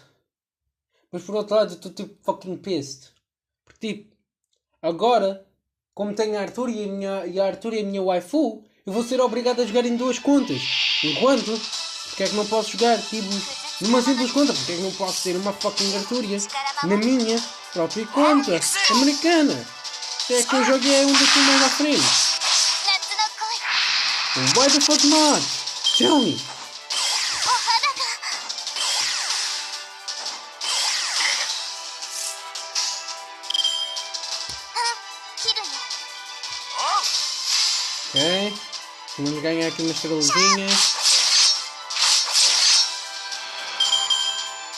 mas por outro lado eu estou tipo fucking pissed. Porque tipo, agora, como tenho a Arthur e a Arthur é a minha waifu, eu vou ser obrigado a jogar em 2 contas. Enquanto, porque é que não posso jogar tipo numa simples conta? Porque é que não posso ter uma fucking Artúria na minha própria conta americana? Até que eu joguei um daqui mais à frente. Why the fuck not? Tell me. Ok. Vamos ganhar aqui uma estrelazinha.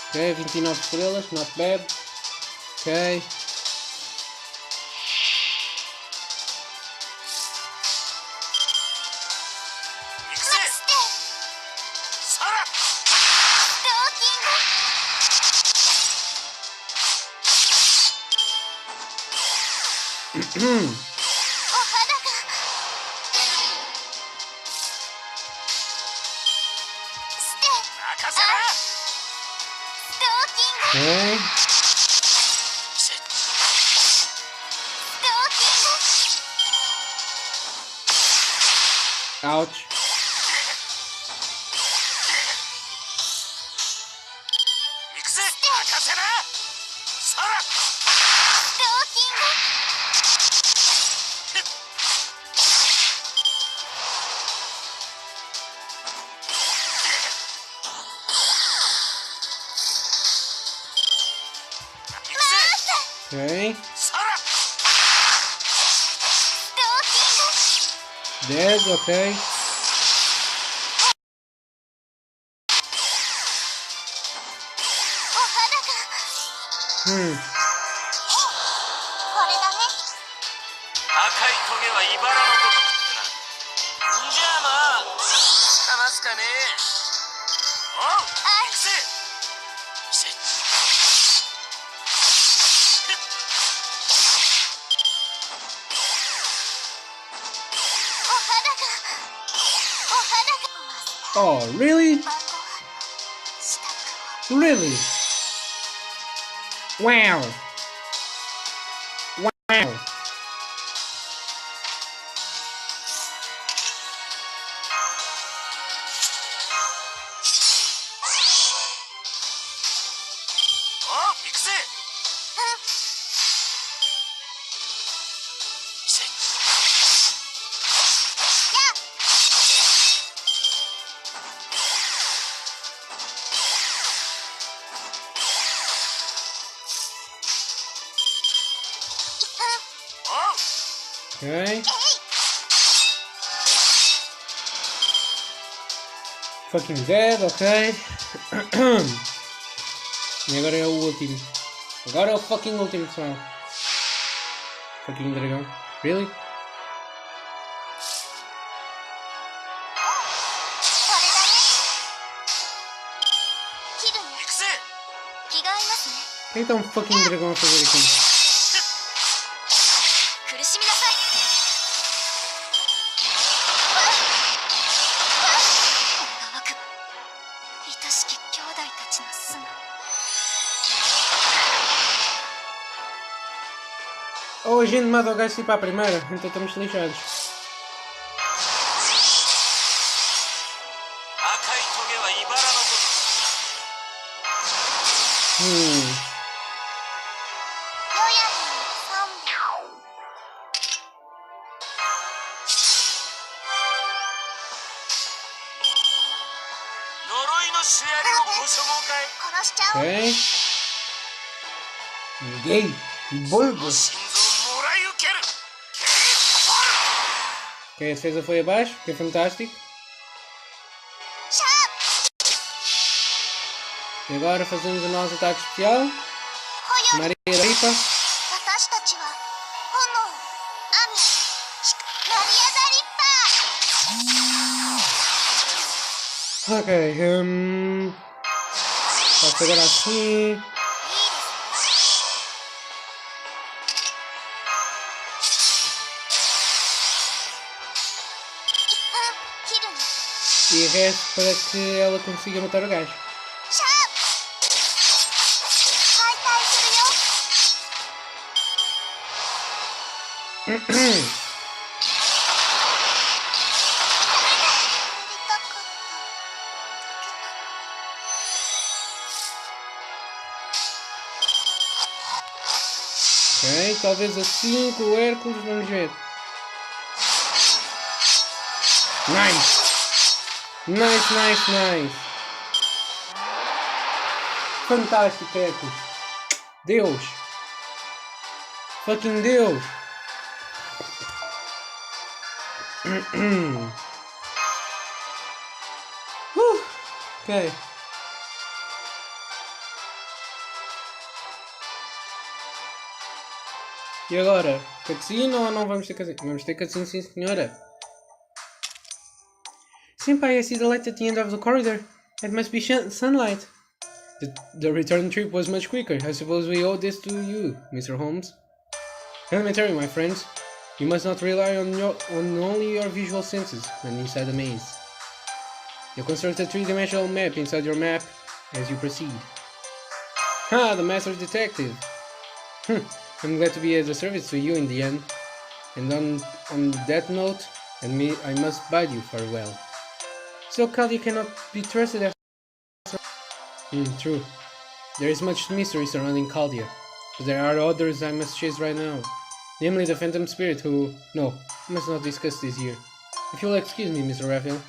Ok, 29 estrelas, not bad. Ok. Ok. Ouch. Ok. Dead, ok. Oh, really? Really? Wow. Wow. Ok. Fucking dead, ok. E agora é o último. Agora é o fucking último, pessoal. Fucking dragão. Really? O que é que tá um fucking dragão a fazer aqui? Ou a gente mata o gajo tipo à primeira, então estamos lixados. Ok. Gay. Bulbo. Ok, a defesa foi abaixo, que é fantástico. E agora fazemos o nosso ataque especial. Maria Ripa. Ok, posso pegar assim. E resto para que ela consiga matar o gajo. Ok, talvez assim com o Hércules, vamos ver. Nice! Nice, nice, nice! Fantástico, Hércules! Deus! Fucking Deus! Ok. E agora? Cutscene ou não vamos ter cutscene? Vamos ter cutscene, sim senhora. Senpai, I see the light at the end of the corridor. It must be sunlight. The return trip was much quicker. I suppose we owe this to you, Mr. Holmes. Elementary, my friends. You must not rely on only your visual senses when inside the maze. You construct a three-dimensional map inside your map as you proceed. Ha! The master detective! I'm glad to be as a service to you in the end. And on that note, I must bid you farewell. So Kali cannot be trusted after... True. There is much mystery surrounding Caldia, but there are others I must chase right now. Namely the Phantom Spirit who... No, I must not discuss this here. If you'll excuse me, Mr. Raphael.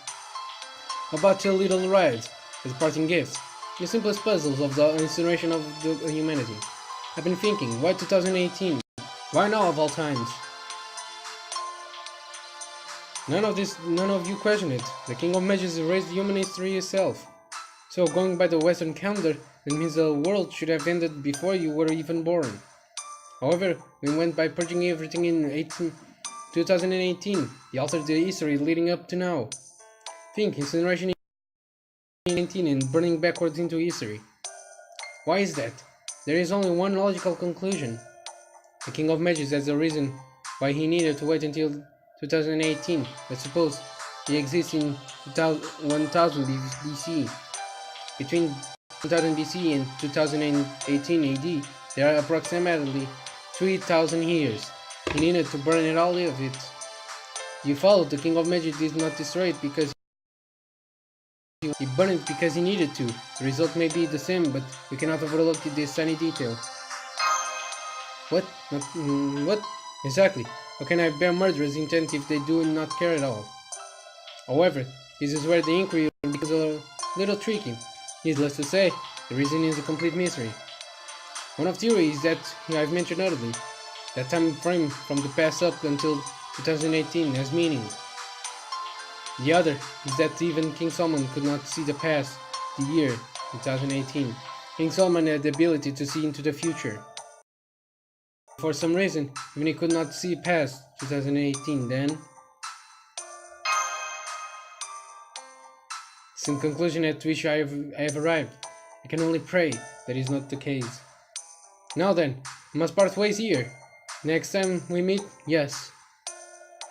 About your little ride, as parting gift. The simplest puzzles of the incineration of the humanity. I've been thinking, why 2018? Why now of all times? None of you question it. The King of Mages erased human history itself. So going by the Western calendar, that means the world should have ended before you were even born. However, we went by purging everything in 2018. He altered the history leading up to now. Think, incineration in 19 and burning backwards into history. Why is that? There is only one logical conclusion. The King of Mages has a reason why he needed to wait until 2018. Let's suppose he exists in 1000 BC. Between 1000 BC and 2018 AD, there are approximately 3000 years. He needed to burn it all of it. You follow, the King of Magic did not destroy it because he burned it because he needed to. The result may be the same, but we cannot overlook this tiny detail. What? What? Exactly. How can I bear murderers' intent if they do not care at all? However, this is where the inquiry becomes a little tricky. Needless to say, the reason is a complete mystery. One of the theories that I've mentioned earlier, that time frame from the past up until 2018 has meaning. The other is that even King Solomon could not see the past, the year 2018. King Solomon had the ability to see into the future. For some reason, even he could not see past 2018 then. Some conclusion at which I have arrived. I can only pray that is not the case. Now then, we must part ways here. Next time we meet, yes.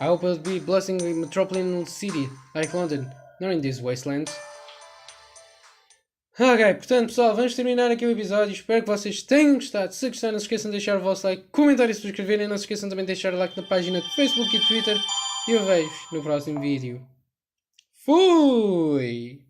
I hope it'll be blessing a metropolitan city like London, not in these wastelands. Ok, portanto pessoal, vamos terminar aqui o episódio. Espero que vocês tenham gostado. Se gostaram, não se esqueçam de deixar o vosso like, comentar e subscreverem. Não se esqueçam também de deixar o like na página de Facebook e Twitter. E eu vejo no próximo vídeo. Fui!